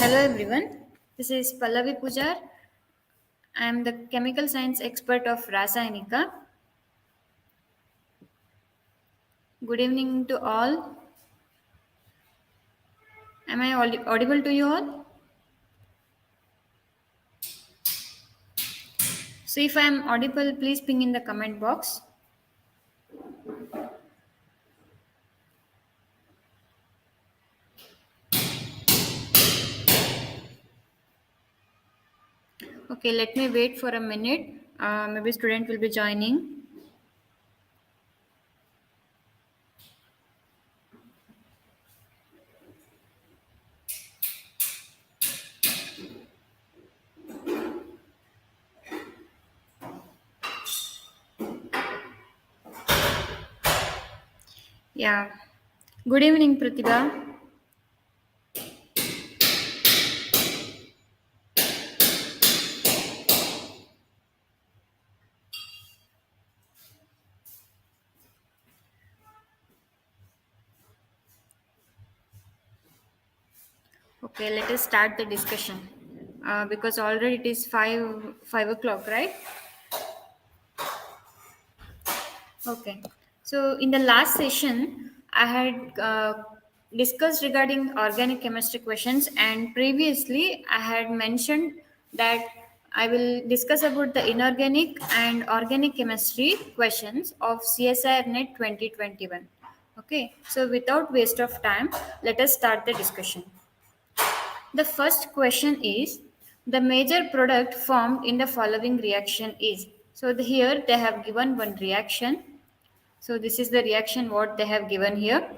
Hello everyone, this is Pallavi Pujar. I am the chemical science expert of Rasayanika. Good evening to all. Am I audible to you all? So if I am audible, please ping in the comment box. Okay, let me wait for a minute. Maybe student will be joining. Yeah. Good evening, Pratibha. Okay, let us start the discussion. Because already it is five o'clock, right? Okay. So in the last session, I had discussed regarding organic chemistry questions, and previously I had mentioned that I will discuss about the inorganic and organic chemistry questions of CSIR NET 2021. Okay. So without waste of time, let us start the discussion. The first question is the major product formed in the following reaction is. So here they have given one reaction, so this is the reaction what they have given here.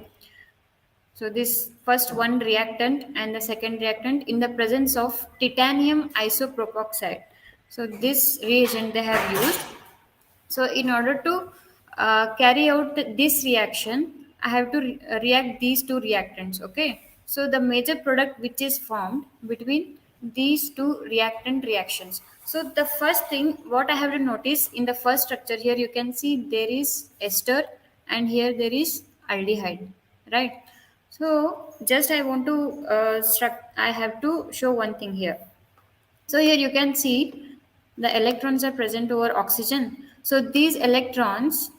So this first one reactant and the second reactant in the presence of titanium isopropoxide. So this reagent they have used. So in order to carry out this reaction, I have to react these two reactants. Okay. So the major product which is formed between these two reactant reactions. So the first thing what I have to notice in the first structure here, you can see there is ester and here there is aldehyde, right? So just I want to I have to show one thing here. So here you can see the electrons are present over oxygen. So these electrons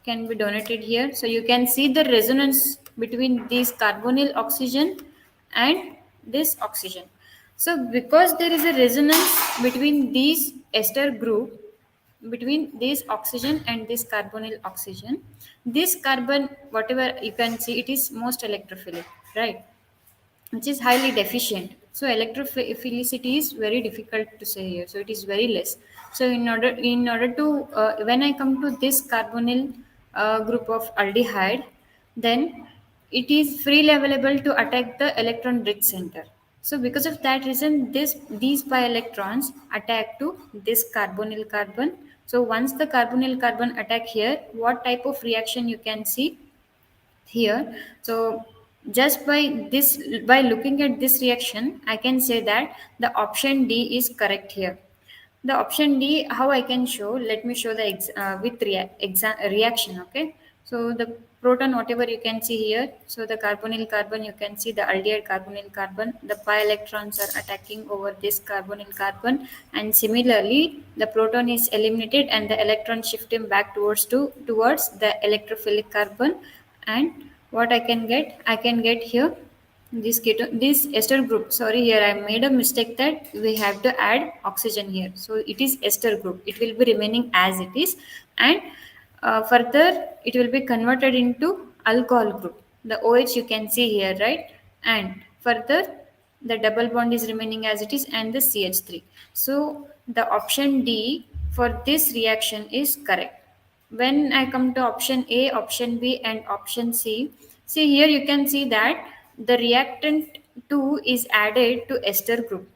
can be donated here. So you can see the resonance between this carbonyl oxygen and this oxygen. So because there is a resonance between these ester group, between this oxygen and this carbonyl oxygen, this carbon, whatever you can see, it is most electrophilic, right? Which is highly deficient. So electrophilicity is very difficult to say here. So it is very less. So in order to when I come to this carbonyl group of aldehyde, then it is freely available to attack the electron rich center. So because of that reason, these pi electrons attack to this carbonyl carbon. So once the carbonyl carbon attack here, what type of reaction you can see here? So just by looking at this reaction, I can say that the option D is correct here. The option D, how I can show, let me show the with reaction. Okay, so the proton whatever you can see here, so the carbonyl carbon, you can see the aldehyde carbonyl carbon, the pi electrons are attacking over this carbonyl carbon, and similarly the proton is eliminated and the electron shifting back towards the electrophilic carbon. And what I can get here this ketone, this ester group, sorry, here I made a mistake that we have to add oxygen here. So it is ester group, it will be remaining as it is. And further it will be converted into alcohol group, the OH you can see here, right? And further the double bond is remaining as it is and the CH3. So the option D for this reaction is correct. When I come to option A, option B, and option C, see here you can see that the reactant 2 is added to ester group.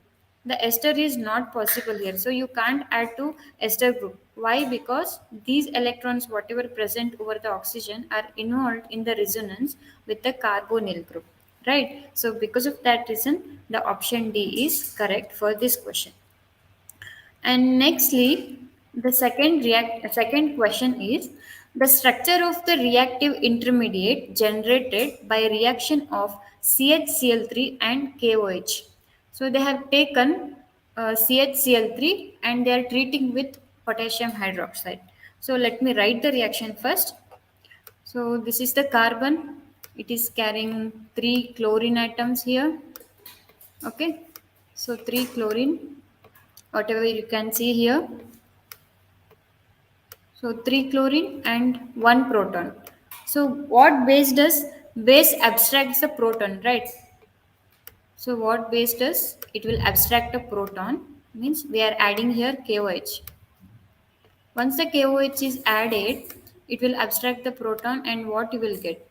The ester is not possible here, so you can't add to ester group. Why? Because these electrons, whatever present over the oxygen, are involved in the resonance with the carbonyl group, right? So because of that reason, the option D is correct for this question. And nextly, the second question is the structure of the reactive intermediate generated by reaction of CHCl3 and KOH. So they have taken CHCl3 and they are treating with potassium hydroxide. So let me write the reaction first. So this is the carbon. It is carrying three chlorine atoms here. Okay. So three chlorine, whatever you can see here. So three chlorine and one proton. So what base does? Base abstracts the proton, right? So what base does? It will abstract a proton. Means we are adding here KOH. Once the KOH is added, it will abstract the proton and what you will get?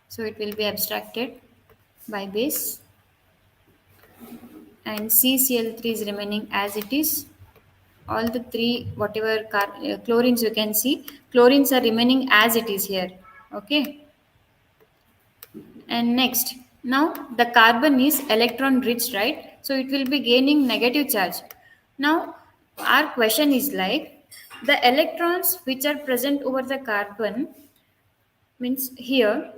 So it will be abstracted by base and CCl3 is remaining as it is. All the three, whatever chlorines you can see, chlorines are remaining as it is here. Okay. And next, now the carbon is electron rich, right? So it will be gaining negative charge. Now, our question is like the electrons which are present over the carbon means here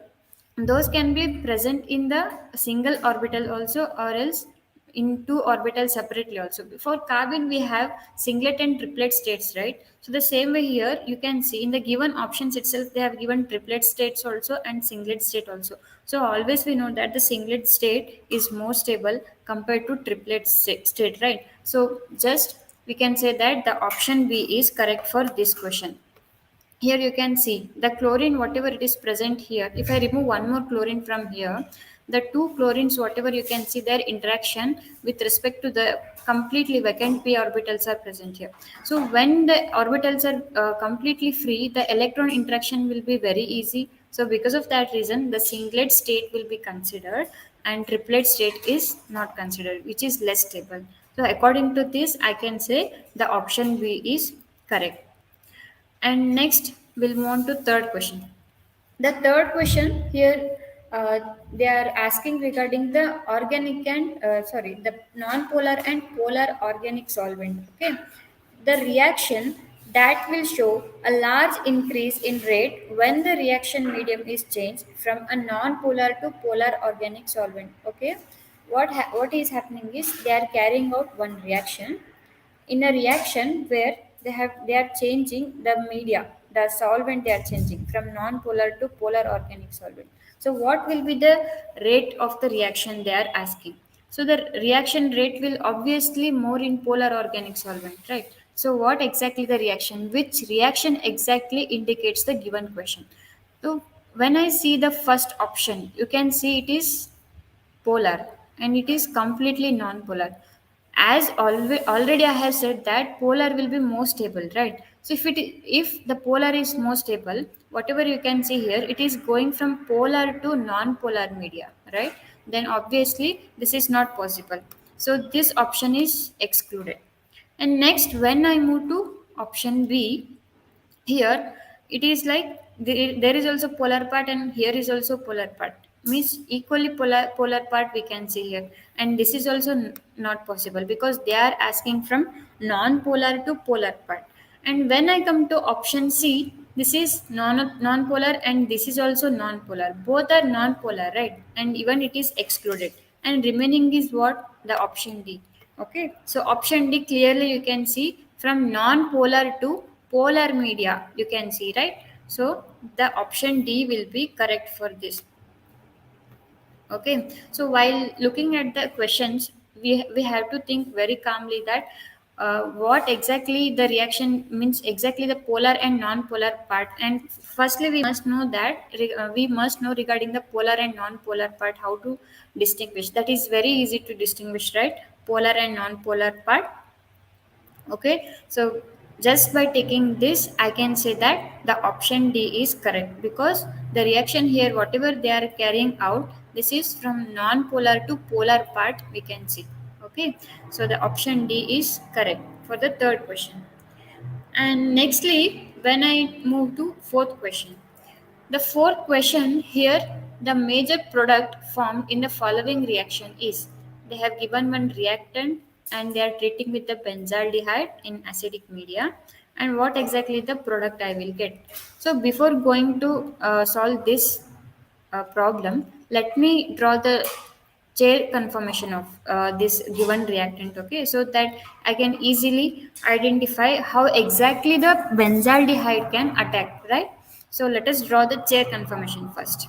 those can be present in the single orbital also or else in two orbitals separately also. For carbon we have singlet and triplet states, right? So the same way here you can see in the given options itself they have given triplet states also and singlet state also. So always we know that the singlet state is more stable compared to triplet state, right? So just we can say that the option B is correct for this question. Here you can see the chlorine whatever it is present here. If I remove one more chlorine from here, the two chlorines whatever you can see their interaction with respect to the completely vacant p orbitals are present here. So when the orbitals are completely free, the electron interaction will be very easy. So because of that reason the singlet state will be considered and triplet state is not considered, which is less stable. So according to this I can say the option B is correct. And next, we'll move on to third question. The third question here, they are asking regarding the organic and the non-polar and polar organic solvent. Okay, the reaction that will show a large increase in rate when the reaction medium is changed from a non-polar to polar organic solvent. Okay, what is happening is they are carrying out one reaction in a reaction where they are changing the media, the solvent they are changing from non-polar to polar organic solvent. So what will be the rate of the reaction they are asking? So the reaction rate will obviously more in polar organic solvent, right? So what exactly the reaction, which reaction exactly indicates the given question? So when I see the first option, you can see it is polar and it is completely non-polar. As already I have said that polar will be more stable, right? So if the polar is more stable, whatever you can see here, it is going from polar to non-polar media, right? Then obviously this is not possible, so this option is excluded. And next, when I move to option B, here it is like there is also polar part and here is also polar part, means equally polar part we can see here. And this is also not possible because they are asking from non-polar to polar part. And when I come to option C, this is non-polar and this is also non-polar, both are non-polar, right? And even it is excluded, and remaining is what? The option D. Okay, so option D clearly you can see from non-polar to polar media, you can see, right? So the option D will be correct for this. Okay, so while looking at the questions, we have to think very calmly that what exactly the reaction means, exactly the polar and non-polar part. And firstly, we must know that we must know regarding the polar and non-polar part how to distinguish. That is very easy to distinguish, right? Polar and non-polar part. Okay, so just by taking this I can say that the option D is correct because the reaction here whatever they are carrying out, this is from non-polar to polar part we can see. Okay, so the option D is correct for the third question. And nextly, when I move to fourth question, the fourth question here, the major product formed in the following reaction is, they have given one reactant and they are treating with the benzaldehyde in acidic media, and what exactly the product I will get. So before going to solve this problem, let me draw the chair conformation of this given reactant. Okay, so that I can easily identify how exactly the benzaldehyde can attack, right? So let us draw the chair conformation first.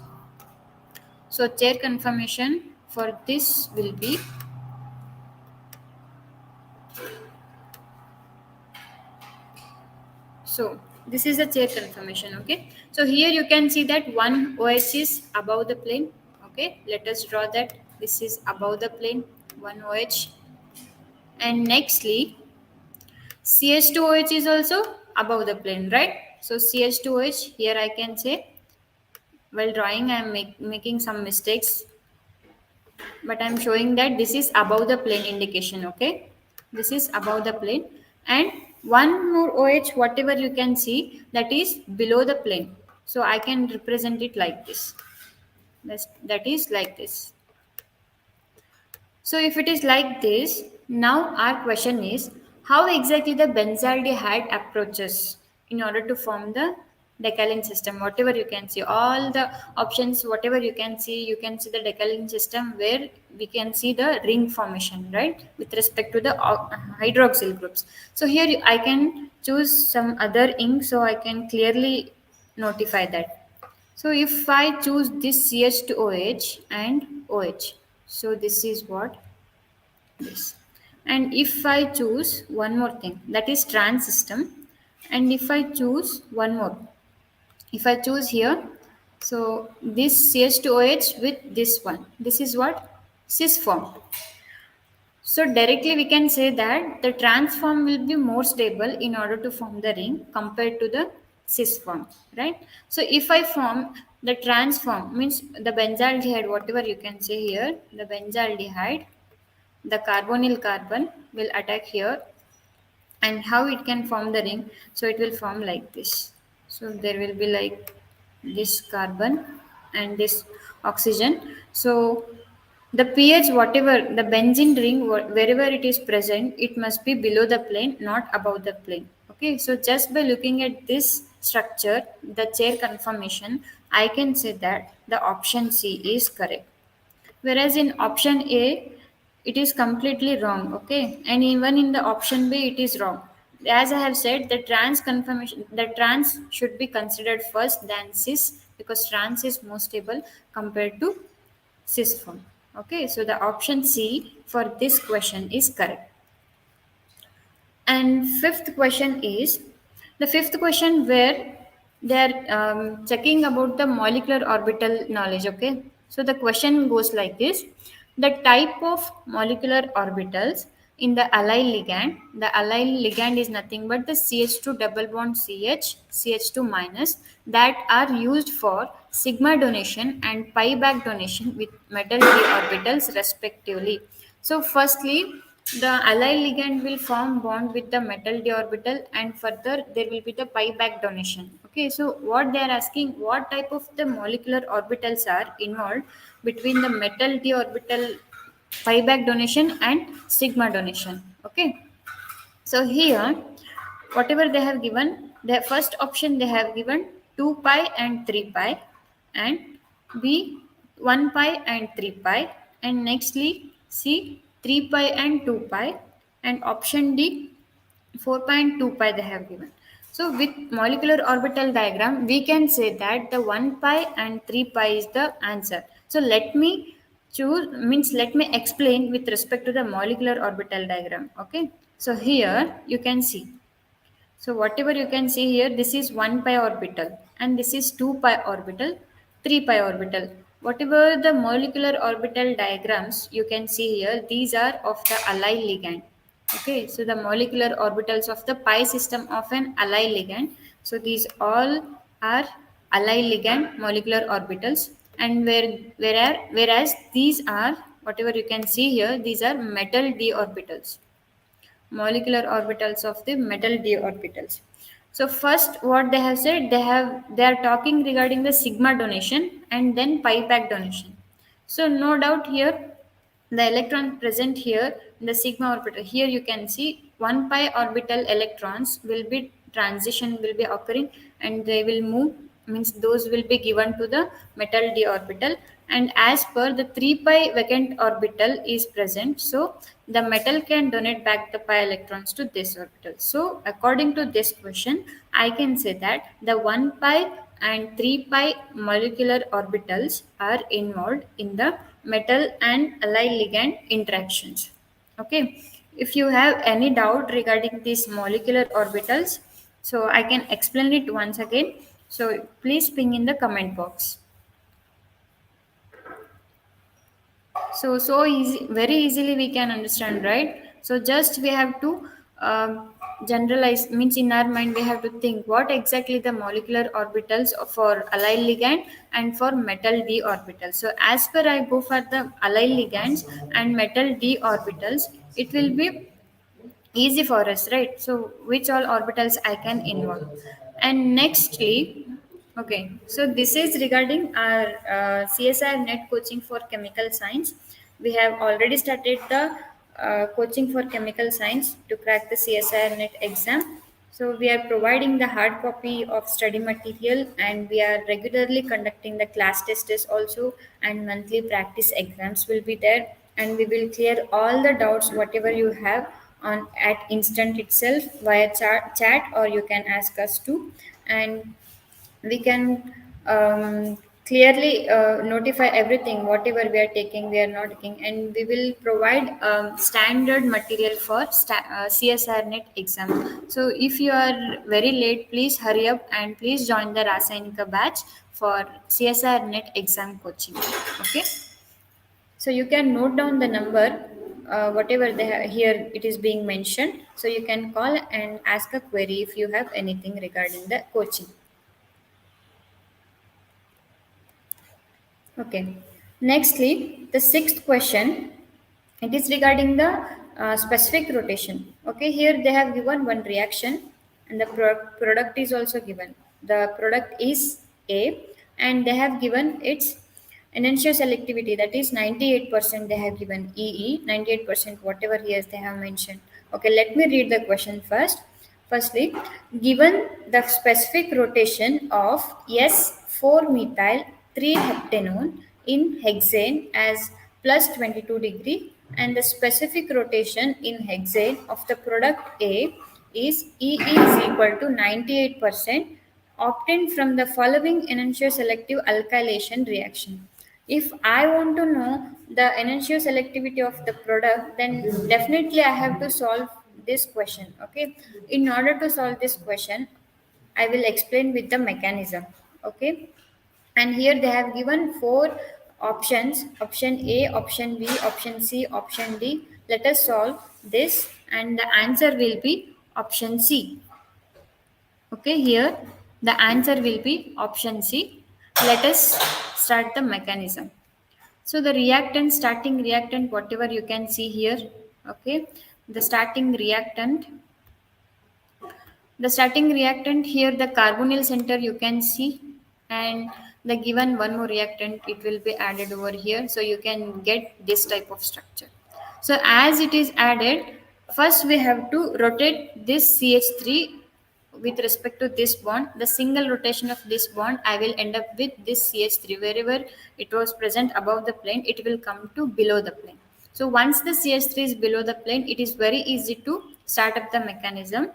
So chair conformation for this will be, so this is a chair conformation. Okay, so here you can see that one OH is above the plane. Okay, let us draw that this is above the plane, one OH. And nextly, CH2OH is also above the plane, right? So CH2OH, here I can say, while drawing I am making some mistakes, but I am showing that this is above the plane indication. Okay, this is above the plane. And one more OH, whatever you can see, that is below the plane. So I can represent it like this. That is like this. So if it is like this, now our question is how exactly the benzaldehyde approaches in order to form the decalin system. Whatever you can see, all the options, whatever you can see the decalin system where we can see the ring formation, right? With respect to the hydroxyl groups. So here I can choose some other ink so I can clearly notify that. So if I choose this CH2OH and OH, so this is what this. And if I choose one more thing, that is trans system, and if I choose one more, if I choose here, so this CH2OH with this one, this is what? Cis form. So directly we can say that the trans form will be more stable in order to form the ring compared to the cis form, right? So if I form the trans form, means the benzaldehyde, whatever you can say here, the benzaldehyde, the carbonyl carbon will attack here. And how it can form the ring? So it will form like this. So there will be like this carbon and this oxygen. So the pH, whatever the benzene ring, wherever it is present, it must be below the plane, not above the plane. Okay, so just by looking at this structure, the chair conformation, I can say that the option C is correct. Whereas in option A, it is completely wrong. Okay, and even in the option B, it is wrong. As I have said, the trans should be considered first than cis because trans is more stable compared to cis form. Okay, so the option C for this question is correct. And fifth question is the fifth question where they are checking about the molecular orbital knowledge. Okay, so the question goes like this: the type of molecular orbitals in the allyl ligand. The allyl ligand is nothing but the CH2 double bond CH, CH2 minus that are used for sigma donation and pi back donation with metal d orbitals respectively. So firstly, the allyl ligand will form bond with the metal d orbital and further there will be the pi back donation. Okay, so what they are asking, what type of the molecular orbitals are involved between the metal d orbital pi back donation and sigma donation. Okay, so here, whatever they have given, the first option they have given 2 pi and 3 pi, and B 1 pi and 3 pi, and nextly C 3 pi and 2 pi, and option D 4.2 pi they have given. So with molecular orbital diagram, we can say that the 1 pi and 3 pi is the answer. So let me let me explain with respect to the molecular orbital diagram. Okay. So here you can see. So whatever you can see here, this is 1 pi orbital and this is 2 pi orbital, 3 pi orbital. Whatever the molecular orbital diagrams you can see here, these are of the allyl ligand. Okay, so the molecular orbitals of the pi system of an allyl ligand. So these all are allyl ligand molecular orbitals, and whereas these are, whatever you can see here, these are metal d orbitals, molecular orbitals of the metal d orbitals. So first what they have said, they are talking regarding the sigma donation and then pi back donation. So no doubt here the electron present here in the sigma orbital, here you can see 1 pi orbital electrons will be transition will be occurring and they will move means those will be given to the metal d orbital, and as per the 3 pi vacant orbital is present, so the metal can donate back the pi electrons to this orbital. So according to this question, I can say that the 1 pi and 3 pi molecular orbitals are involved in the metal and ally ligand interactions. Okay, if you have any doubt regarding these molecular orbitals, so I can explain it once again. So please ping in the comment box. So easy, very easily we can understand, right? So just we have to generalize, means in our mind we have to think what exactly the molecular orbitals for allyl ligand and for metal d orbitals. So as per I go for the allyl ligands and metal d orbitals, it will be easy for us, right? So which all orbitals I can involve. And nextly, okay, so this is regarding our CSIR net coaching for chemical science. We have already started the coaching for chemical science to crack the CSIR net exam. So we are providing the hard copy of study material, and we are regularly conducting the class tests also, and monthly practice exams will be there, and we will clear all the doubts whatever you have on at instant itself via chat, or you can ask us to, and we can clearly notify everything whatever we are taking, we are not taking, and we will provide standard material for CSR net exam. So if you are very late, please hurry up and please join the Rasayanika batch for CSR net exam coaching. Okay, so you can note down the number, whatever here it is being mentioned, so you can call and ask a query if you have anything regarding the coaching. Okay. Nextly, the sixth question, it is regarding the specific rotation. Okay, here they have given one reaction, and the product is also given. The product is A, and they have given its enantiomer selectivity, that is 98%. They have given EE 98%, whatever here they have mentioned. Okay, let me read the question first. Firstly, given the specific rotation of S4-methyl 3-heptanone in hexane as plus 22 degree, and the specific rotation in hexane of the product A is EE is equal to 98%, obtained from the following enantiomer selective alkylation reaction. If I want to know the enantiomer selectivity of the product, then definitely I have to solve this question. Okay, in order to solve this question, I will explain with the mechanism. Okay, and here they have given four options: option A, option B, option C, option D. Let us solve this, and the answer will be option C. Okay, here the answer will be option C. Let us start the mechanism. So the reactant, starting reactant, whatever you can see here, okay, the starting reactant, here, the carbonyl center you can see, and the given one more reactant, it will be added over here, so you can get this type of structure. So as it is added, first we have to rotate this CH3 with respect to this bond. The single rotation of this bond, I will end up with this CH3. Wherever it was present above the plane, it will come to below the plane. So once the CH3 is below the plane, it is very easy to start up the mechanism.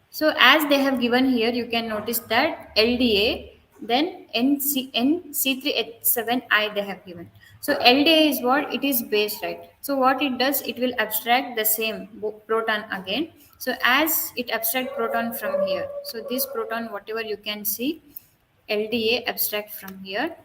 So as they have given here, you can notice that LDA, then NC3H7I they have given. So LDA is what? It is base, right? So what it does, it will abstract the same proton again. So as it abstract proton from here, so this proton, whatever you can see, LDA abstract from here.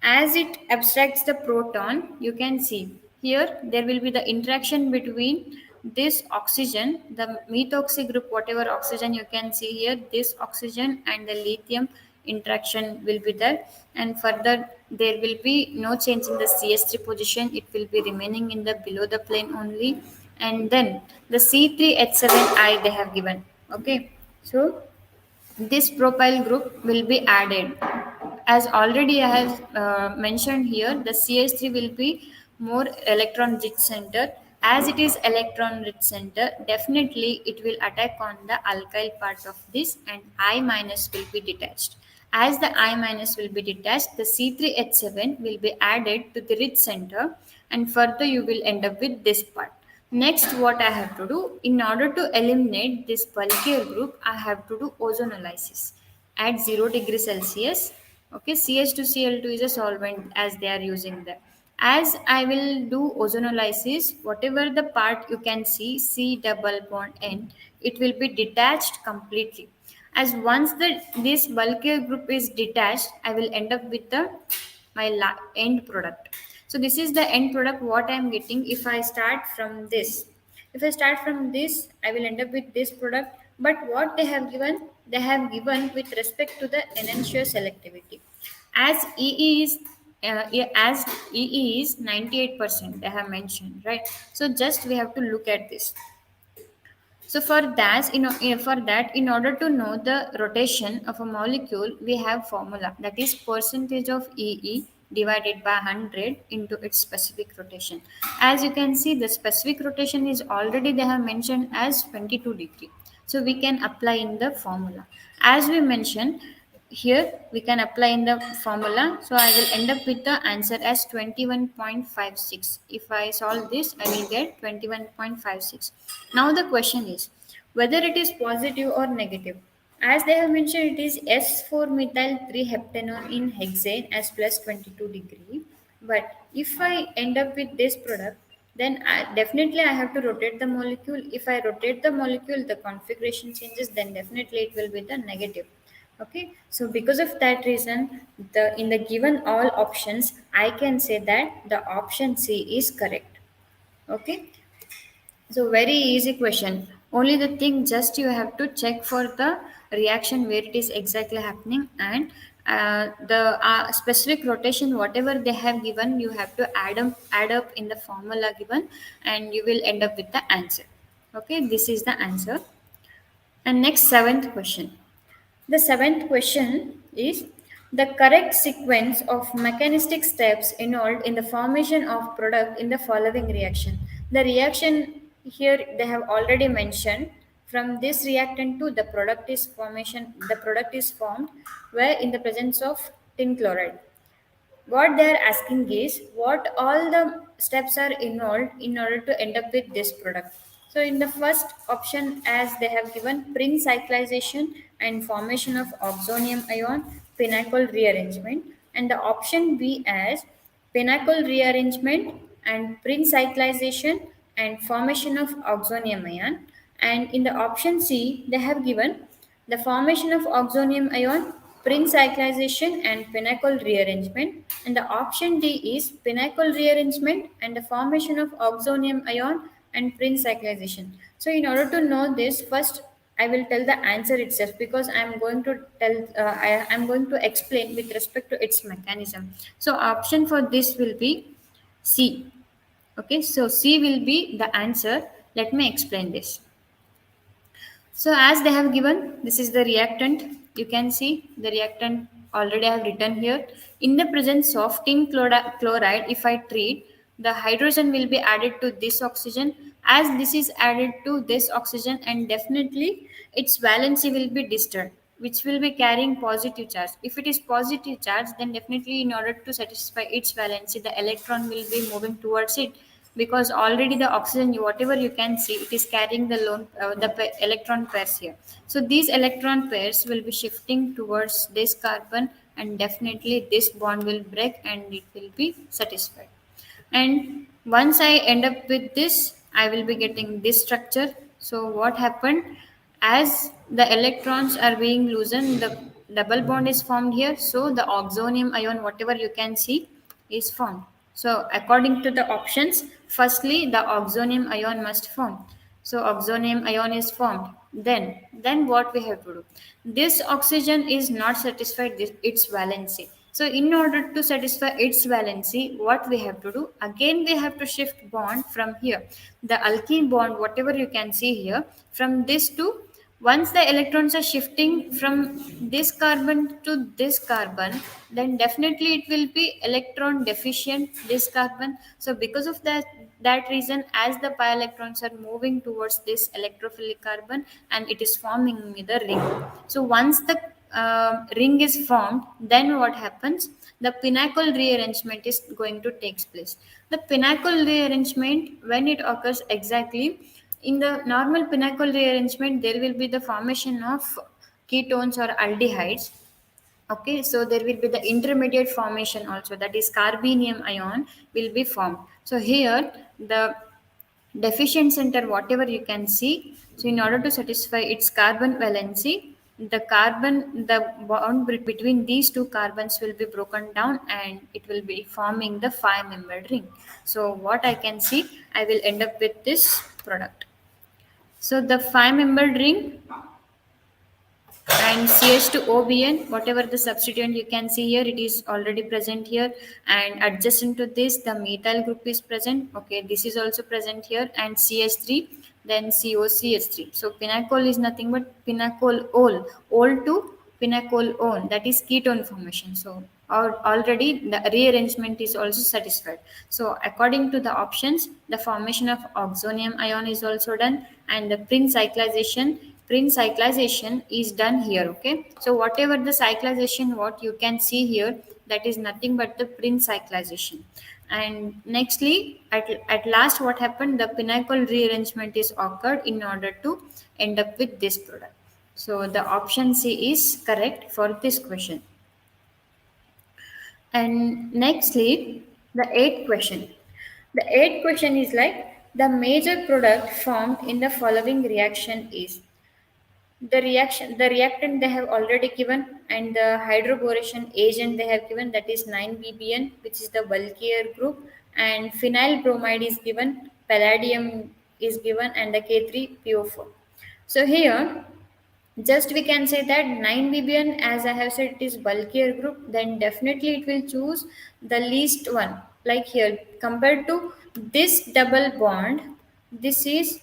As it abstracts the proton, you can see here there will be the interaction between this oxygen, the methoxy group, whatever oxygen you can see here, this oxygen and the lithium interaction will be there, and further there will be no change in the CS3 position, it will be remaining in the below the plane only, and then the C3H7I they have given. Okay, so this propyl group will be added. As already I have mentioned here, the CH3 will be more electron rich center. As it is electron rich center, definitely it will attack on the alkyl part of this, and I minus will be detached. As the I minus will be detached, the C3H7 will be added to the rich center, and further you will end up with this part. Next, what I have to do, in order to eliminate this bulkier group, I have to do ozonolysis at 0 degree Celsius. Okay, CH2Cl2 is a solvent as they are using that. As I will do ozonolysis, whatever the part you can see, C double bond N, it will be detached completely. As once this bulkier group is detached, I will end up with the end product. So this is the end product what I am getting if I start from this. If I start from this, I will end up with this product. But what they have given with respect to the enantiomer selectivity. As EE is yeah, as EE is 98%, they have mentioned, right? So just we have to look at this. So for that, in order to know the rotation of a molecule, we have formula, that is percentage of EE divided by 100 into its specific rotation. As you can see, the specific rotation is already they have mentioned as 22 degree. So we can apply in the formula. As we mentioned, here we can apply in the formula, so I will end up with the answer as 21.56. If I solve this, I will get 21.56. Now the question is whether it is positive or negative. As they have mentioned, it is S4 methyl 3 heptanone in hexane as plus 22 degree. But if I end up with this product, then definitely I have to rotate the molecule. If I rotate the molecule, the configuration changes, then definitely it will be the negative. Okay, so because of that reason, the in the given all options, I can say that the option C is correct. Okay, so very easy question. Only the thing just you have to check for the reaction where it is exactly happening, and the specific rotation whatever they have given, you have to add up in the formula given, and you will end up with the answer. Okay, this is the answer. And next, seventh question. The seventh question is the correct sequence of mechanistic steps involved in the formation of product in the following reaction. The reaction here they have already mentioned. From this reactant to the product is formed where in the presence of tin chloride. What they are asking is what all the steps are involved in order to end up with this product. So in the first option, as they have given prin cyclization and formation of oxonium ion pinnacle rearrangement, and the option B as pinnacle rearrangement and prin cyclization and formation of oxonium ion, and in the option C they have given the formation of oxonium ion, prin cyclization, and pinnacle rearrangement. And the option D is pinnacle rearrangement and the formation of oxonium ion and prin cyclization. So, in order to know this, first I will tell the answer itself because I am going to I am going to explain with respect to its mechanism. So, option for this will be C. Okay, so C will be the answer. Let me explain this. So as they have given, this is the reactant. You can see the reactant already I have written here. In the presence of chloride, if I treat, the hydrogen will be added to this oxygen. As this is added to this oxygen, and definitely its valency will be disturbed, which will be carrying positive charge. If it is positive charge, then definitely in order to satisfy its valency, the electron will be moving towards it, because already the oxygen whatever you can see, it is carrying the electron pairs here. So these electron pairs will be shifting towards this carbon, and definitely this bond will break and it will be satisfied. And once I end up with this, I will be getting this structure. So what happened, as the electrons are being loosened, the double bond is formed here, so the oxonium ion whatever you can see is formed. So according to the options, firstly the oxonium ion must form. So oxonium ion is formed. Then what we have to do? This oxygen is not satisfied its valency. So in order to satisfy its valency, what we have to do? Again, we have to shift bond from here. The alkene bond, whatever you can see here, from this to, once the electrons are shifting from this carbon to this carbon, then definitely it will be electron deficient, this carbon. So because of that reason, as the pi electrons are moving towards this electrophilic carbon, and it is forming the ring. So once the ring is formed, then what happens? The pinnacle rearrangement is going to take place. The pinnacle rearrangement, when it occurs exactly in the normal pinnacle rearrangement, there will be the formation of ketones or aldehydes. Okay, so there will be the intermediate formation also, that is carbenium ion will be formed. So here the deficient center, whatever you can see, so in order to satisfy its carbon valency, the bond between these two carbons will be broken down and it will be forming the 5 membered ring. So what I can see, I will end up with this product. So the 5 membered ring and CH2OBN, whatever the substituent you can see here, it is already present here, and adjacent to this the methyl group is present. Okay, this is also present here, and CH3, then COCH3. So pinacol is nothing but pinacol ol to pinacol on, that is ketone formation. So already the rearrangement is also satisfied. So according to the options, the formation of oxonium ion is also done, and the Prin cyclization is done here. Okay, so whatever the cyclization, what you can see here, that is nothing but the Prin cyclization. And nextly, at last, what happened, the pinnacle rearrangement is occurred in order to end up with this product. So the option C is correct for this question. And nextly, the eighth question. The eighth question is like, the major product formed in the following reaction is, the reactant they have already given, and the hydroboration agent they have given, that is 9 bbn, which is the bulkier group, and phenyl bromide is given, palladium is given, and the K3PO4. So here just we can say that 9 bbn, as I have said, it is bulkier group, then definitely it will choose the least one. Like here, compared to this double bond, this is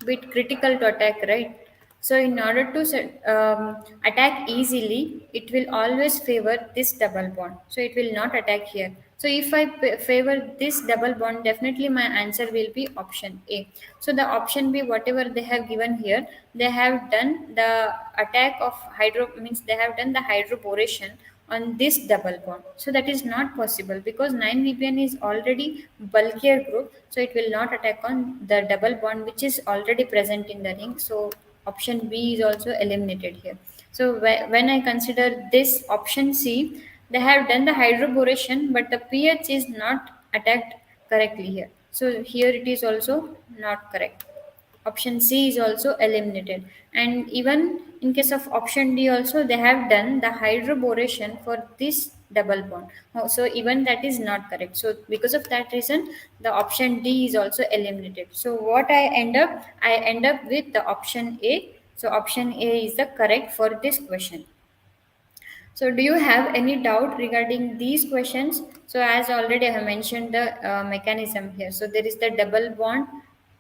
bit critical to attack, right? So in order to attack easily, it will always favor this double bond, so it will not attack here. So if I favor this double bond, definitely my answer will be option A. So the option B, whatever they have given here, they have done the attack of hydro, means they have done the hydroboration on this double bond. So that is not possible, because 9 bbn is already bulkier group, so it will not attack on the double bond which is already present in the ring. So option B is also eliminated here. So when I consider this option C, they have done the hydroboration, but the pH is not attacked correctly here. So here it is also not correct. Option C is also eliminated. And even in case of option D also, they have done the hydroboration for this double bond. So even that is not correct. So because of that reason, the option D is also eliminated. So what I end up with the option A. So option A is the correct for this question. So, do you have any doubt regarding these questions? So, as already I have mentioned the mechanism here. So, there is the double bond.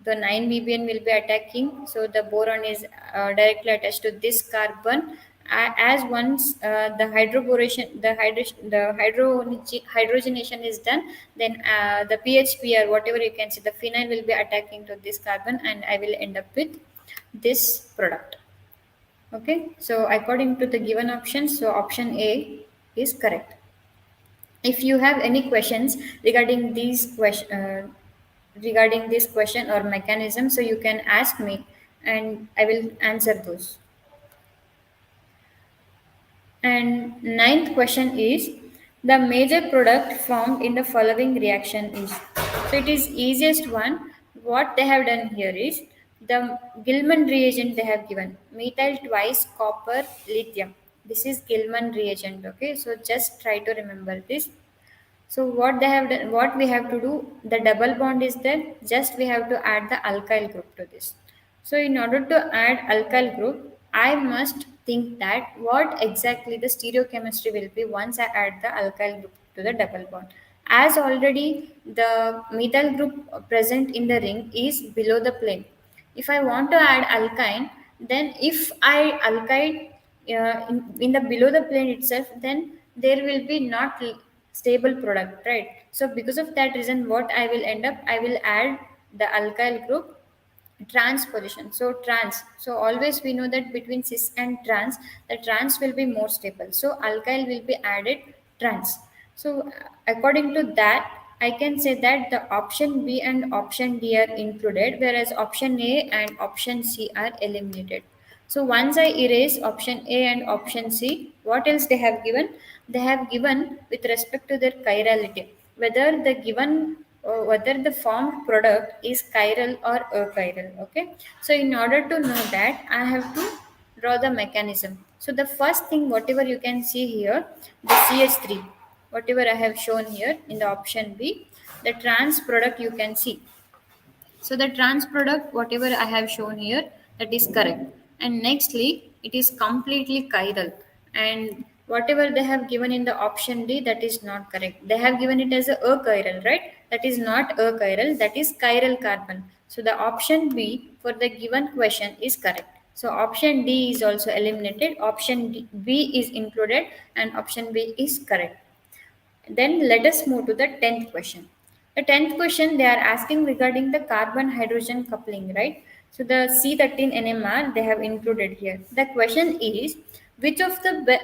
The 9 bbn will be attacking. So, the boron is directly attached to this carbon. As once the hydroboration, hydrogenation is done, then the PHPR, whatever you can see, the phenyl will be attacking to this carbon, and I will end up with this product. Okay, so according to the given options, so option A is correct. If you have any questions regarding regarding this question or mechanism, so you can ask me and I will answer those. And ninth question is, the major product formed in the following reaction is. So it is easiest one. What they have done here is, the Gilman reagent they have given, methyl twice copper lithium. This is Gilman reagent. Okay, so just try to remember this. So what they have done, what we have to do, the double bond is there, just we have to add the alkyl group to this. So in order to add alkyl group, I must think that what exactly the stereochemistry will be once I add the alkyl group to the double bond. As already the methyl group present in the ring is below the plane. If I want to add alkyne, then if I alkyne in the below the plane itself, then there will be not stable product, right? So because of that reason, what I will end up, I will add the alkyl group trans position. So trans, so always we know that between cis and trans, the trans will be more stable, so alkyl will be added trans. So according to that, I can say that the option B and option D are included, whereas option A and option C are eliminated. So once I erase option A and option C, what else they have given? They have given with respect to their chirality, whether the given whether the formed product is chiral or achiral. Okay. So in order to know that, I have to draw the mechanism. So the first thing, whatever you can see here, the CH3, whatever I have shown here in the option B, the trans product you can see. So the trans product, whatever I have shown here, that is correct. And nextly, it is completely chiral. And whatever they have given in the option D, that is not correct. They have given it as a achiral, right? That is not achiral, that is chiral carbon. So the option B for the given question is correct. So option D is also eliminated, option B is included, and option B is correct. Then let us move to the 10th question. The 10th question, they are asking regarding the carbon hydrogen coupling, right? So the C13 NMR they have included here. The question is, which of the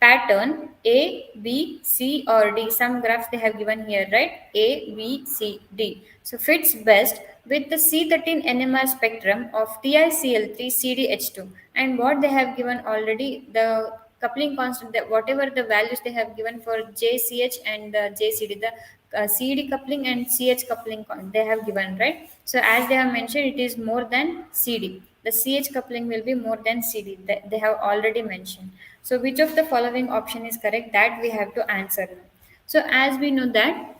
pattern A, B, C or D, some graphs they have given here, right? A, B, C, D. So fits best with the C13 NMR spectrum of TiCl3 CdH2, and what they have given already, the coupling constant, that whatever the values they have given for JCH and JCD, the CD coupling and CH coupling they have given, right? So as they have mentioned, it is more than CD. The CH coupling will be more than CD. They have already mentioned. So which of the following option is correct? That we have to answer now. So as we know that,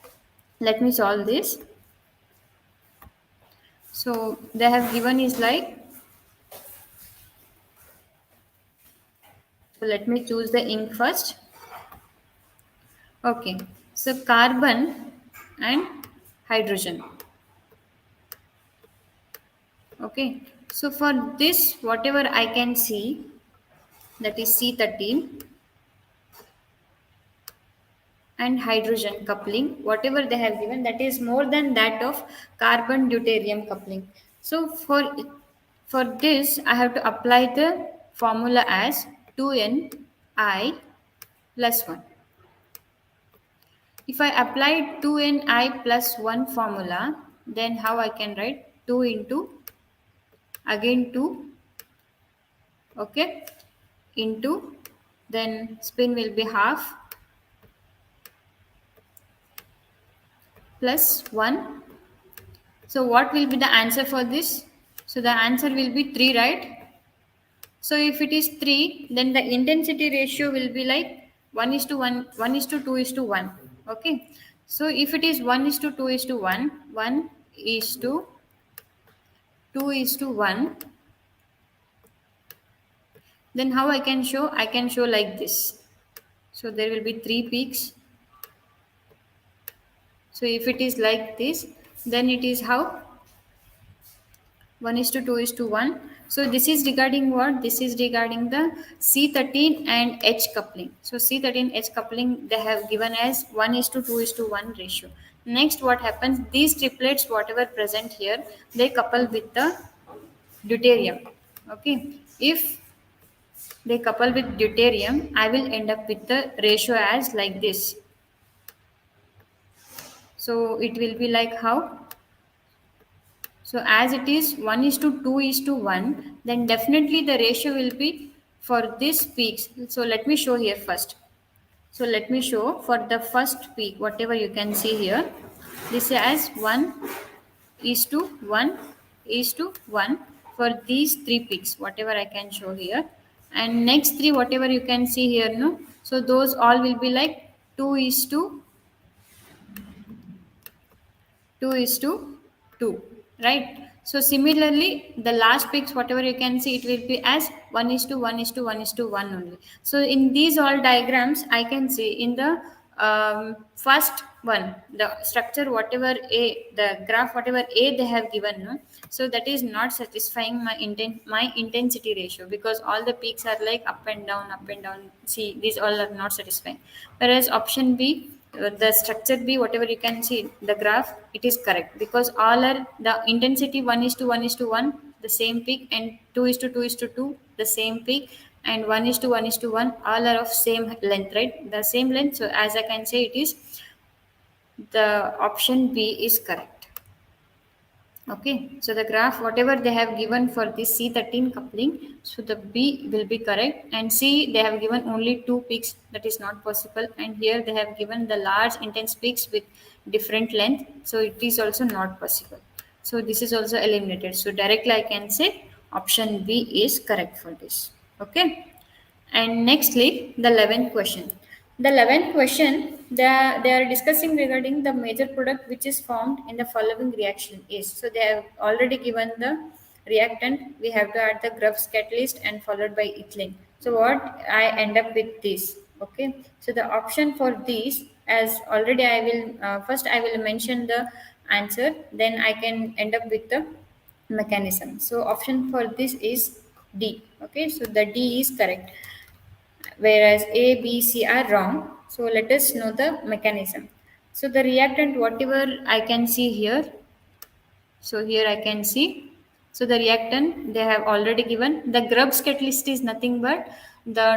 let me solve this. So they have given is like, so let me choose the ink first. Okay, so carbon and hydrogen. Okay, so for this, whatever I can see, that is C13 and hydrogen coupling, whatever they have given, that is more than that of carbon deuterium coupling. So for this, I have to apply the formula as 2ni plus 1. If I apply 2ni plus 1 formula, then how I can write 2 into again 2, okay, into, then spin will be half plus 1. So what will be the answer for this? So the answer will be 3, right? So if it is 3, then the intensity ratio will be like 1 is to 1, 1 is to 2 is to 1. Okay. So if it is 1 is to 2 is to 1, 1 is to 2 is to 1, then how I can show? I can show like this. So there will be 3 peaks. So if it is like this, then it is how? 1 is to 2 is to 1. So this is regarding what? This is regarding the C13 and H coupling. So C13 H coupling they have given as 1 is to 2 is to 1 ratio. Next what happens? These triplets whatever present here, they couple with the deuterium. Okay. If they couple with deuterium, I will end up with the ratio as like this. So it will be like how? So as it is 1 is to 2 is to 1, then definitely the ratio will be for this peaks. So let me show here first. So let me show for the first peak, whatever you can see here. This is as 1 is to 1 is to 1 for these 3 peaks, whatever I can show here. And next 3, whatever you can see here, no. So those all will be like 2 is to 2 is to 2, right? So similarly the last peaks whatever you can see, it will be as 1 is to 1 is to 1 is to 1 only. So in these all diagrams I can see in the first one, the structure whatever A, the graph whatever A they have given, no, so that is not satisfying my intensity ratio, because all the peaks are like up and down up and down. See, these all are not satisfying. Whereas option B, the structure B, whatever you can see the graph, it is correct because all are the intensity 1:1:1, the same peak, and 2:2:2, the same peak, and 1:1:1, all are of same length, right? The same length. So as I can say, it is the option B is correct. Okay, so the graph, whatever they have given for this C13 coupling, so the B will be correct. And C, they have given only two peaks, that is not possible. And here they have given the large intense peaks with different length, so it is also not possible. So this is also eliminated. So directly I can say option B is correct for this. Okay. And nextly, the 11th question. The 11th question, they are discussing regarding the major product which is formed in the following reaction is. So they have already given the reactant. We have to add the Grubbs catalyst and followed by ethylene. So what I end up with this. Okay. So the option for these, as already I will first I will mention the answer. Then I can end up with the mechanism. So option for this is D. Okay. So the D is correct, whereas A, B, C are wrong. So let us know the mechanism. So the reactant, whatever I can see here, so here I can see. So the reactant they have already given. The Grubbs catalyst is nothing but the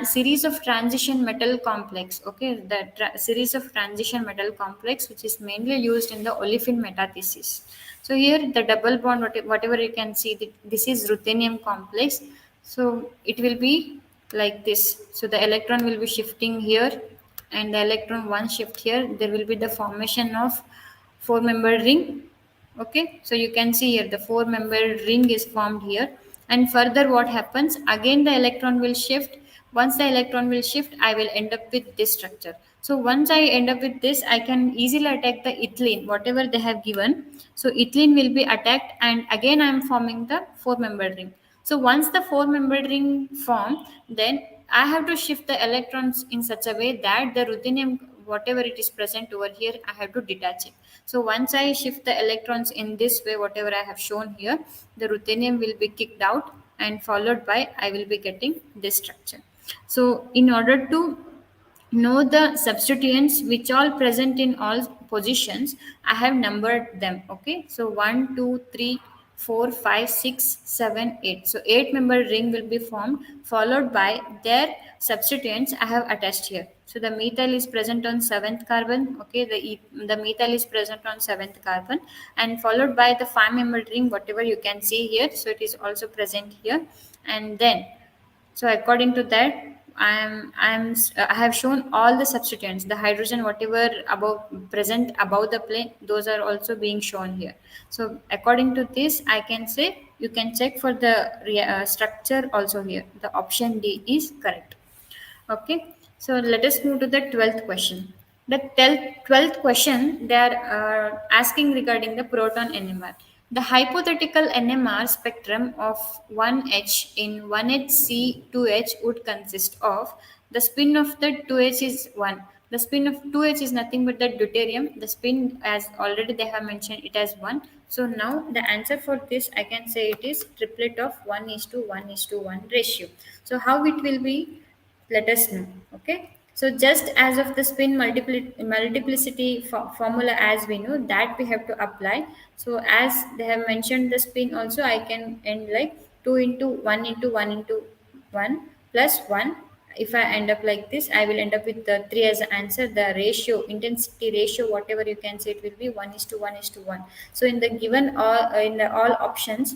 series of transition metal complex. Okay, the series of transition metal complex which is mainly used in the olefin metathesis. So here the double bond, whatever you can see, this is ruthenium complex. So it will be like this. So the electron will be shifting here, and the electron one shift here. There will be the formation of four-member ring. Okay, so you can see here the four-member ring is formed here, and further what happens, again the electron will shift. Once the electron will shift, I will end up with this structure. So once I end up with this, I can easily attack the ethylene, whatever they have given. So ethylene will be attacked, and again I am forming the four-member ring. So once the four-member ring form, then I have to shift the electrons in such a way that the ruthenium, whatever it is present over here, I have to detach it. So once I shift the electrons in this way, whatever I have shown here, the ruthenium will be kicked out, and followed by I will be getting this structure. So in order to know the substituents which all present in all positions, I have numbered them. Okay, so 1, 2, 3, 4, 5, 6, 7, 8. So 8-member ring will be formed, followed by their substituents I have attached here. So the methyl is present on 7th carbon. Okay, the methyl is present on 7th carbon, and followed by the 5-member ring, whatever you can see here. So it is also present here, and then so according to that, I have shown all the substituents, the hydrogen whatever above present above the plane, those are also being shown here. So according to this, I can say you can check for the structure also here. The option D is correct. Okay, so let us move to the 12th question. The 12th question, they are asking regarding the proton NMR. The hypothetical NMR spectrum of 1H in 1HC2H would consist of the spin of the 2H is 1. The spin of 2H is nothing but the deuterium. The spin, as already they have mentioned, it as 1. So now the answer for this, I can say it is triplet of 1:1:1 ratio. So how it will be? Let us know. Okay, so just as of the spin multiplicity formula, as we know that we have to apply. So as they have mentioned the spin also, I can end like 2 into 1 into 1 into 1 plus 1. If I end up like this, I will end up with the 3 as an answer. The ratio, intensity ratio, whatever you can say, it will be 1:1:1. So in the given all in the all options,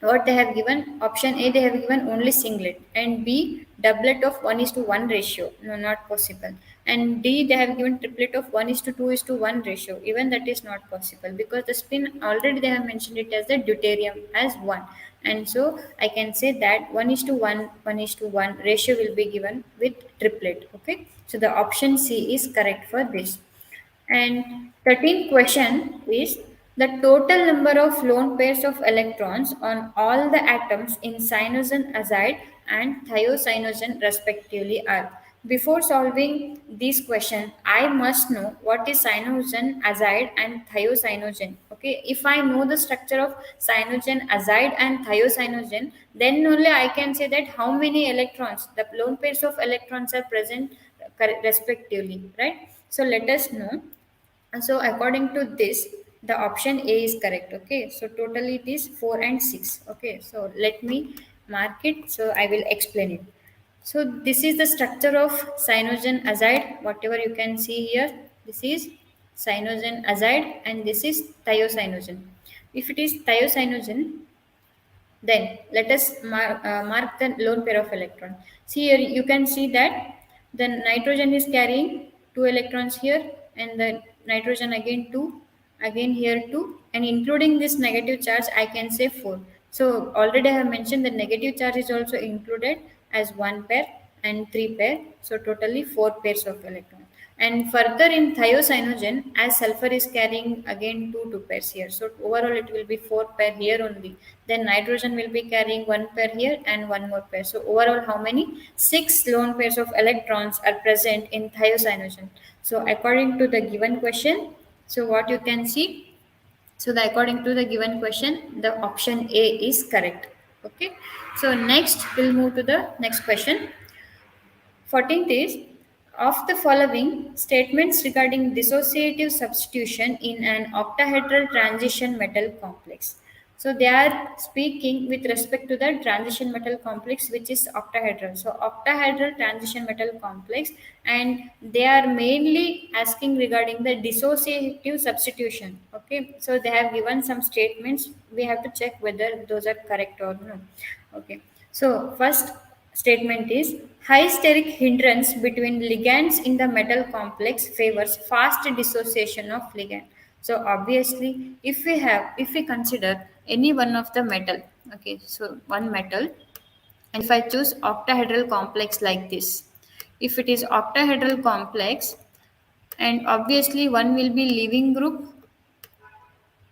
what they have given, option A, they have given only singlet, and B, doublet of 1:1 ratio. No, not possible. And D, they have given triplet of 1:2:1 ratio. Even that is not possible because the spin already they have mentioned it as the deuterium as 1. And so I can say that 1:1:1 ratio will be given with triplet. Okay, so the option C is correct for this. And 13th question is the total number of lone pairs of electrons on all the atoms in cyanogen azide and thiocyanogen respectively are. Before solving this question, I must know what is cyanogen azide and thiocyanogen. Okay, if I know the structure of cyanogen azide and thiocyanogen, then only I can say that how many electrons, the lone pairs of electrons are present respectively, right? So let us know. So according to this, the option A is correct. Okay, so totally it is 4 and 6. Okay, so let me mark it, so I will explain it. So this is the structure of cyanogen azide, whatever you can see here. This is cyanogen azide and this is thiocyanogen. If it is thiocyanogen, then let us mark the lone pair of electron. See here, you can see that the nitrogen is carrying two electrons here, and the nitrogen again two, again here two, and including this negative charge, I can say four. So already I have mentioned the negative charge is also included as one pair and three pair. So totally four pairs of electrons. And further in thiocyanogen, as sulfur is carrying again two pairs here. So overall it will be four pair here only. Then nitrogen will be carrying one pair here and one more pair. So overall how many? Six lone pairs of electrons are present in thiocyanogen. So according to the given question, so what you can see, so the according to the given question, the option A is correct. Okay. So next we'll move to the next question. 14th is, of the following statements regarding dissociative substitution in an octahedral transition metal complex. So they are speaking with respect to the transition metal complex which is octahedral. So octahedral transition metal complex, and they are mainly asking regarding the dissociative substitution. Okay, so they have given some statements. We have to check whether those are correct or no. Okay, so first statement is, high steric hindrance between ligands in the metal complex favors fast dissociation of ligand. So obviously, if we consider any one of the metal, okay, so one metal, and if I choose octahedral complex like this, if it is octahedral complex, and obviously one will be leaving group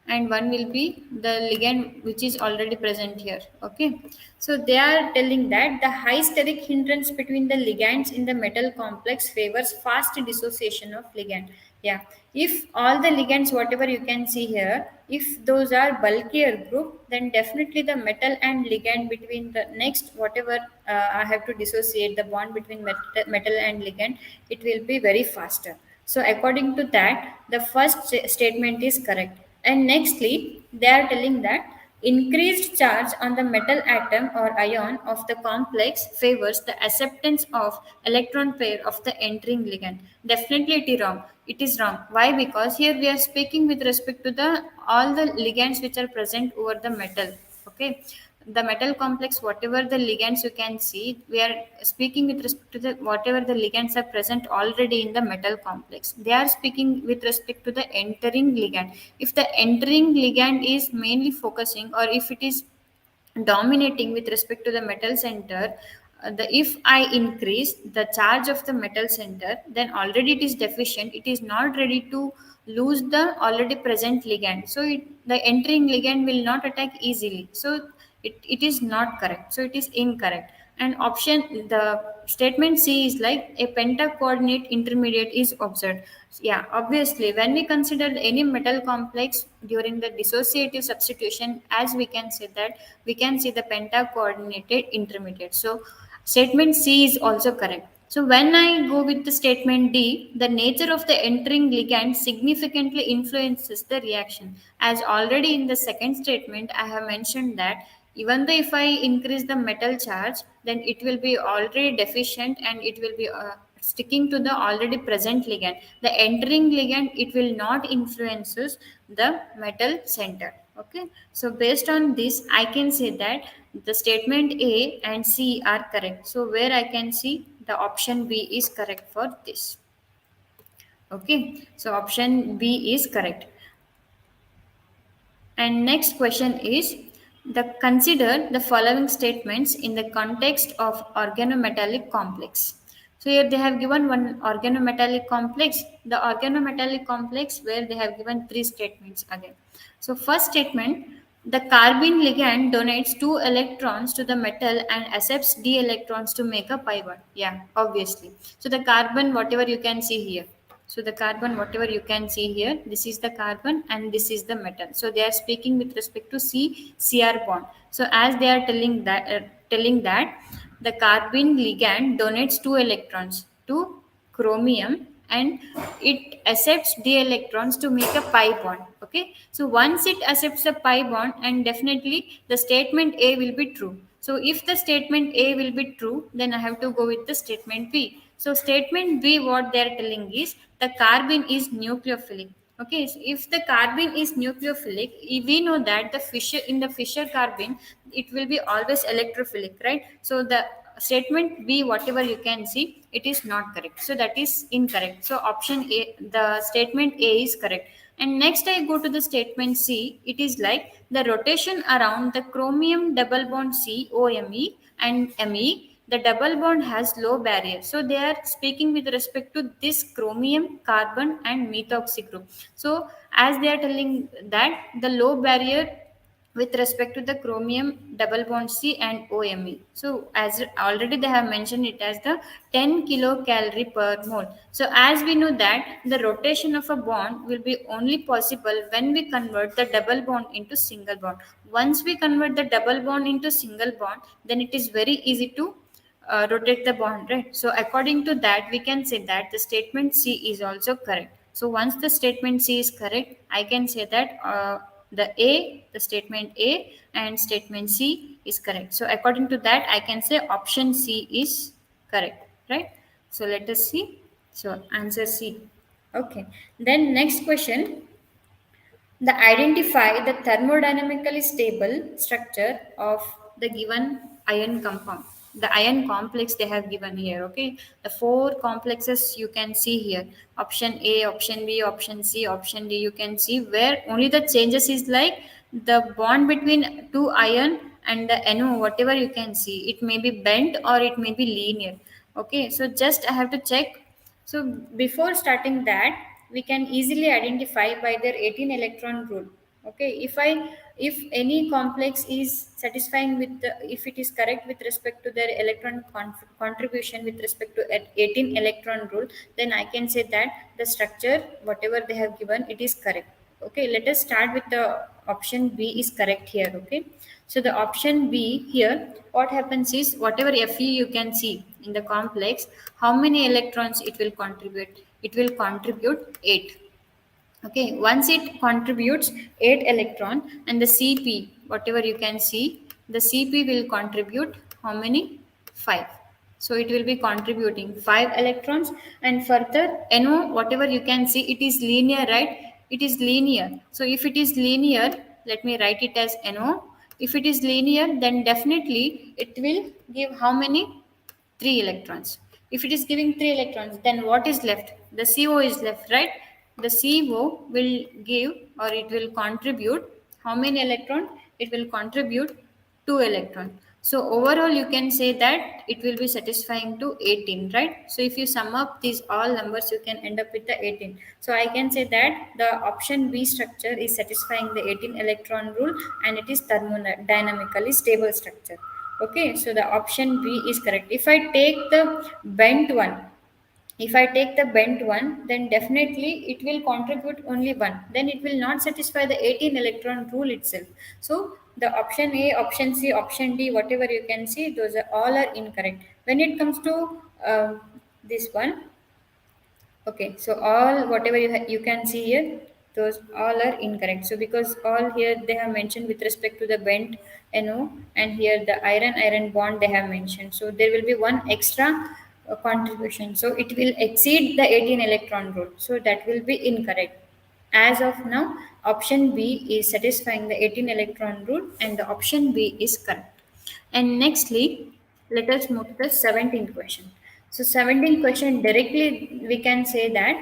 and one will be the ligand which is already present here. Okay, so they are telling that the high steric hindrance between the ligands in the metal complex favors fast dissociation of ligand. Yeah, if all the ligands whatever you can see here, if those are bulkier group, then definitely the metal and ligand between the next whatever I have to dissociate the bond between metal and ligand, it will be very faster. So according to that, the first statement is correct. And nextly, they are telling that increased charge on the metal atom or ion of the complex favors the acceptance of electron pair of the entering ligand. Definitely it is wrong. It is wrong. Why? Because here we are speaking with respect to the all the ligands which are present over the metal. Okay, the metal complex, whatever the ligands you can see, we are speaking with respect to the whatever the ligands are present already in the metal complex. They are speaking with respect to the entering ligand. If the entering ligand is mainly focusing, or if it is dominating with respect to the metal center, if I increase the charge of the metal center, then already it is deficient, it is not ready to lose the already present ligand, so the entering ligand will not attack easily. So it is not correct, so it is incorrect. And option, the statement C is like a pentacoordinate intermediate is observed. Yeah, obviously when we consider any metal complex during the dissociative substitution, as we can say that, we can see the pentacoordinated intermediate. So statement C is also correct. So when I go with the statement D, the nature of the entering ligand significantly influences the reaction. As already in the second statement, I have mentioned that even though if I increase the metal charge, then it will be already deficient and it will be sticking to the already present ligand. The entering ligand, it will not influences the metal center. Okay, so based on this, I can say that the statement A and C are correct. So where I can see the option B is correct for this. Okay, so option B is correct. And next question is, the consider the following statements in the context of organometallic complex. So here they have given one organometallic complex, the organometallic complex where they have given three statements again. So first statement, the carbene ligand donates two electrons to the metal and accepts d electrons to make a pi bond. Yeah, obviously. So the carbon, whatever you can see here, so the carbon, whatever you can see here, this is the carbon and this is the metal. So they are speaking with respect to CR bond. So as they are telling that the carbene ligand donates two electrons to chromium and it accepts d electrons to make a pi bond. Okay, so once it accepts a pi bond, and definitely the statement A will be true. So if the statement A will be true, then I have to go with the statement B. So statement B, what they are telling is the carbon is nucleophilic. Okay, so if the carbon is nucleophilic, we know that the Fisher in the Fisher carbon, it will be always electrophilic, right? So the statement B, whatever you can see, it is not correct. So that is incorrect. So option A, the statement A is correct. And next I go to the statement C. It is like the rotation around the chromium double bond C, OMe and Me, the double bond has low barrier. So they are speaking with respect to this chromium, carbon and methoxy group. So as they are telling that the low barrier with respect to the chromium double bond C and OMe. So as already they have mentioned it as the 10 kilocalorie per mole. So as we know that the rotation of a bond will be only possible when we convert the double bond into single bond. Once we convert the double bond into single bond, then it is very easy to rotate the bond, right? So according to that, we can say that the statement C is also correct. So once the statement C is correct, I can say that the statement A and statement C is correct. So according to that, I can say option C is correct, right? So let us see. So answer C. Okay. Then next question, the identify the thermodynamically stable structure of the given ion compound. The ion complex they have given here. Okay, the four complexes you can see here. Option A, option B, option C, option D. You can see where only the changes is like the bond between two ion and the NO. Whatever you can see, it may be bent or it may be linear. Okay, so just I have to check. So before starting that, we can easily identify by their 18 electron rule. Okay, if any complex is satisfying with the, if it is correct with respect to their electron contribution with respect to 18 electron rule, then I can say that the structure whatever they have given it is correct. Okay, let us start with the option B is correct here. Okay, so the option B here, what happens is whatever Fe you can see in the complex, how many electrons it will contribute? It will contribute 8. Okay, once it contributes 8 electron, and the Cp, whatever you can see, the Cp will contribute how many? 5. So it will be contributing 5 electrons, and further NO, whatever you can see, it is linear, right? It is linear. So if it is linear, let me write it as NO. If it is linear, then definitely it will give how many? 3 electrons. If it is giving 3 electrons, then what is left? The CO is left, right? The CO will give or it will contribute how many electrons? It will contribute 2 electrons. So overall, you can say that it will be satisfying to 18, right? So if you sum up these all numbers, you can end up with the 18. So I can say that the option B structure is satisfying the 18 electron rule, and it is thermodynamically stable structure. Okay, so the option B is correct. If I take the bent one, if I take the bent one, then definitely it will contribute only one. Then it will not satisfy the 18 electron rule itself. So the option A, option C, option D, whatever you can see, those are all are incorrect. When it comes to this one, okay, so all whatever you can see here, those all are incorrect. So because all here they have mentioned with respect to the bent NO, and here the iron bond they have mentioned. So there will be one extra contribution. So it will exceed the 18 electron rule. So that will be incorrect. As of now, option B is satisfying the 18 electron rule, and the option B is correct. And nextly, let us move to the 17th question. So 17th question directly we can say that,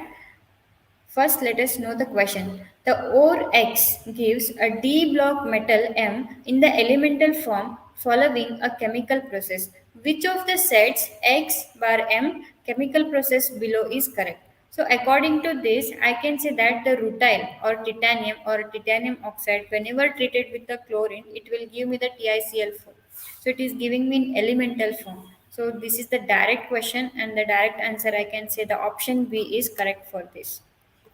first, let us know the question. The ore X gives a D block metal M in the elemental form following a chemical process. Which of the sets X bar M chemical process below is correct? So, according to this, I can say that the rutile or titanium oxide, whenever treated with the chlorine, it will give me the TiCl4. So, it is giving me in elemental form. So, this is the direct question, and the direct answer I can say the option B is correct for this.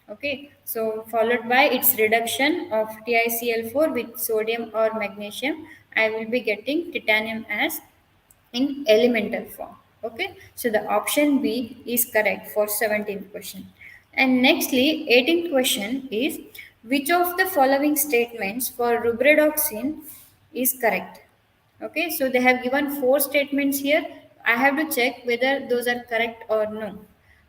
Okay, so followed by its reduction of TiCl4 with sodium or magnesium, I will be getting titanium as in elemental form. Okay, so the option B is correct for 17th question. And nextly, 18th question is which of the following statements for rubredoxin is correct? Okay, so they have given four statements here. I have to check whether those are correct or no.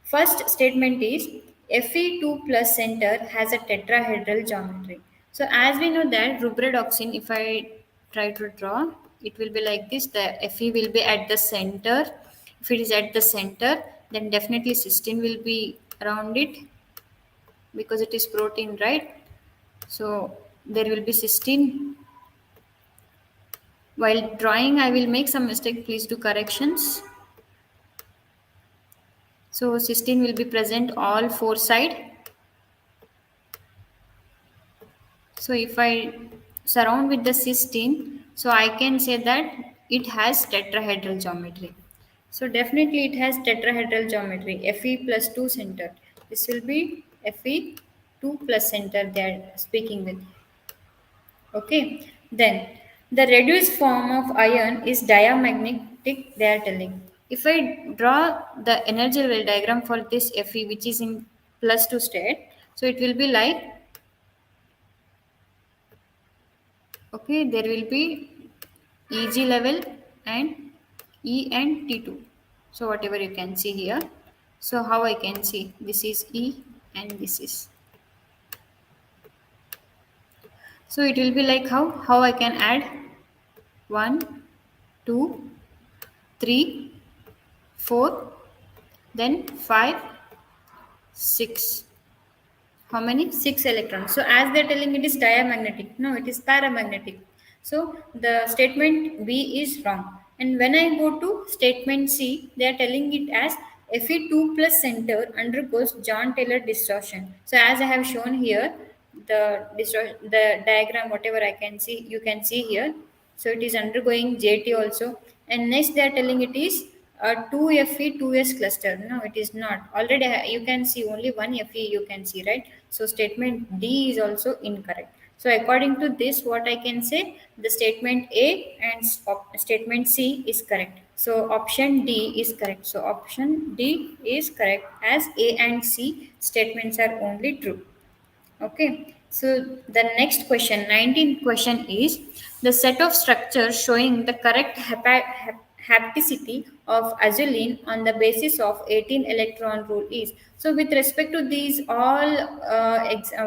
First statement is Fe2 plus center has a tetrahedral geometry. So as we know that rubredoxin, if I try to draw, it will be like this. The Fe will be at the center. If it is at the center, then definitely cysteine will be around it because it is protein, right? So there will be cysteine. While drawing, I will make some mistake. Please do corrections. So cysteine will be present all four side. So if I surround with the cysteine, so I can say that it has tetrahedral geometry. So definitely it has tetrahedral geometry, Fe plus 2 center. This will be Fe 2 plus center they are speaking with. Okay. Then the reduced form of iron is diamagnetic they are telling. If I draw the energy level diagram for this Fe which is in plus 2 state, so it will be like, okay, there will be EG level and E and T2. So whatever you can see here. So how I can see this is E and this is. So it will be like how I can add 1, 2, 3, 4, then 5, 6. How many? 6 electrons. So as they're telling it is diamagnetic, no, it is paramagnetic. So the statement B is wrong. And when I go to statement C, they are telling it as Fe2 plus center undergoes John Taylor distortion. So as I have shown here, the diagram whatever I can see, you can see here. So it is undergoing JT also. And next they are telling it is a 2Fe 2S cluster. No, it is not. Already you can see only one Fe you can see, right? So statement D is also incorrect. So according to this, what I can say, the statement A and statement C is correct. So option D is correct. So option D is correct as A and C statements are only true. Okay, so the next question, 19th question is the set of structures showing the correct hapticity of azulene on the basis of 18 electron rule is. So with respect to these all,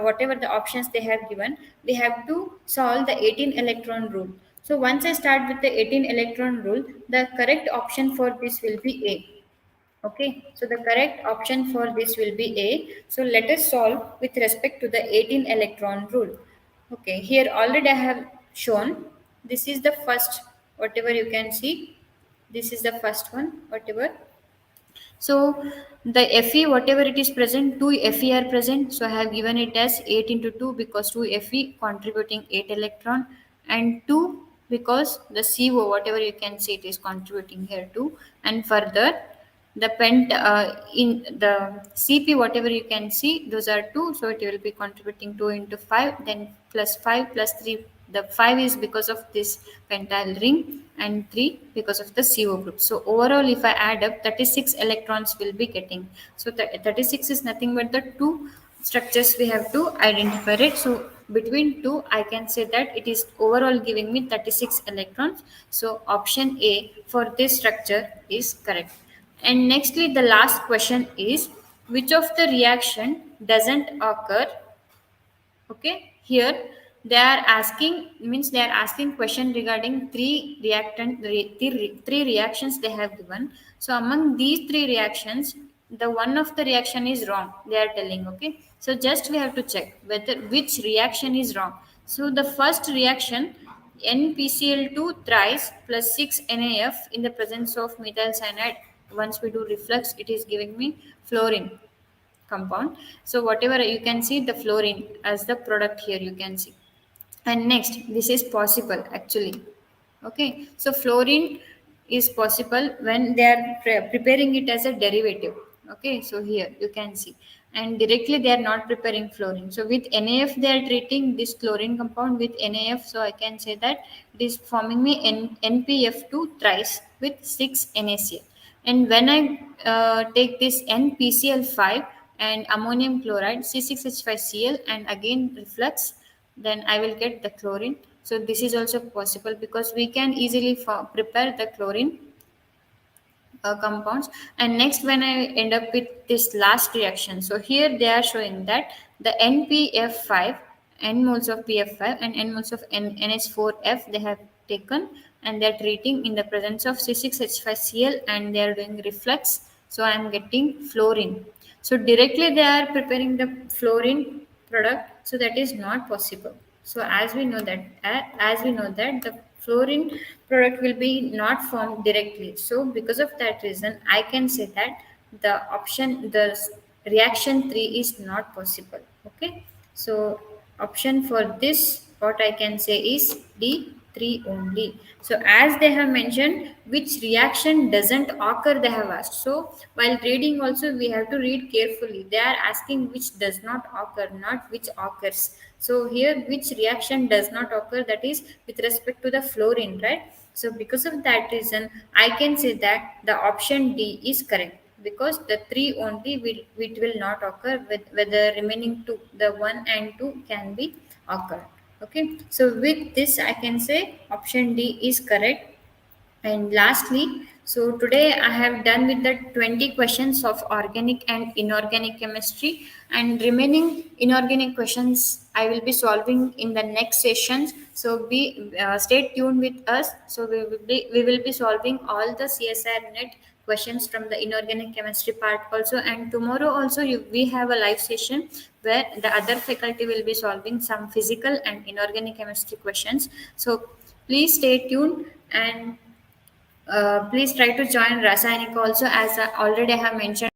whatever the options they have given, we have to solve the 18 electron rule. So once I start with the 18 electron rule, the correct option for this will be A. Okay, so the correct option for this will be A. So let us solve with respect to the 18 electron rule. Okay, here already I have shown. This is the first, whatever you can see. This is the first one, whatever. So the Fe, whatever it is present, two Fe are present. So I have given it as 8 into 2 because two Fe contributing 8 electron and 2 because the CO, whatever you can see, it is contributing here too. And further, the pent in the CP, whatever you can see, those are 2. So it will be contributing 2 into 5, then plus 5 plus 3. The 5 is because of this pentyl ring and 3 because of the CO group. So overall, if I add up, 36 electrons will be getting. So 36 is nothing but the two structures we have to identify it. So between two, I can say that it is overall giving me 36 electrons. So option A for this structure is correct. And nextly, the last question is which of the reaction doesn't occur. Okay, here they are asking, means they are asking question regarding three reactions they have given. So among these three reactions, the one of the reaction is wrong they are telling. Okay, so just we have to check whether which reaction is wrong. So the first reaction, NPCl2 thrice plus 6 NaF in the presence of methyl cyanide, once we do reflux it is giving me fluorine compound. So whatever you can see the fluorine as the product here you can see. And next, this is possible actually. Okay, so fluorine is possible when they are preparing it as a derivative. Okay, so here you can see, and directly they are not preparing fluorine. So with NaF they are treating this chlorine compound with NaF. So I can say that it is forming me NPF2 thrice with 6 NaCl. And when I take this NPCl5 and ammonium chloride C6H5Cl and again reflux, then I will get the chlorine. So this is also possible because we can easily prepare the chlorine compounds. And next, when I end up with this last reaction, so here they are showing that the NPF5, n moles of PF5 and n moles of NH4F they have taken, and they are treating in the presence of C6H5Cl and they are doing reflux. So I am getting fluorine. So directly they are preparing the fluorine product, so that is not possible. So as we know that the fluorine product will be not formed directly. So because of that reason, I can say that the reaction 3 is not possible. Okay, so option for this what I can say is D3 only. So as they have mentioned which reaction doesn't occur, they have asked. So while reading also we have to read carefully. They are asking which does not occur, not which occurs. So here which reaction does not occur, that is with respect to the fluorine, right? So because of that reason, I can say that the option D is correct because the three only will it will not occur with whether remaining two, the one and two can be occur. Okay, so with this I can say option D is correct. And lastly, so today I have done with the 20 questions of organic and inorganic chemistry, and remaining inorganic questions I will be solving in the next sessions. So be stay tuned with us. So we will be solving all the CSIR net questions from the inorganic chemistry part also. And tomorrow also we have a live session where the other faculty will be solving some physical and inorganic chemistry questions. So please stay tuned and please try to join Rasayanika also, as I already have mentioned.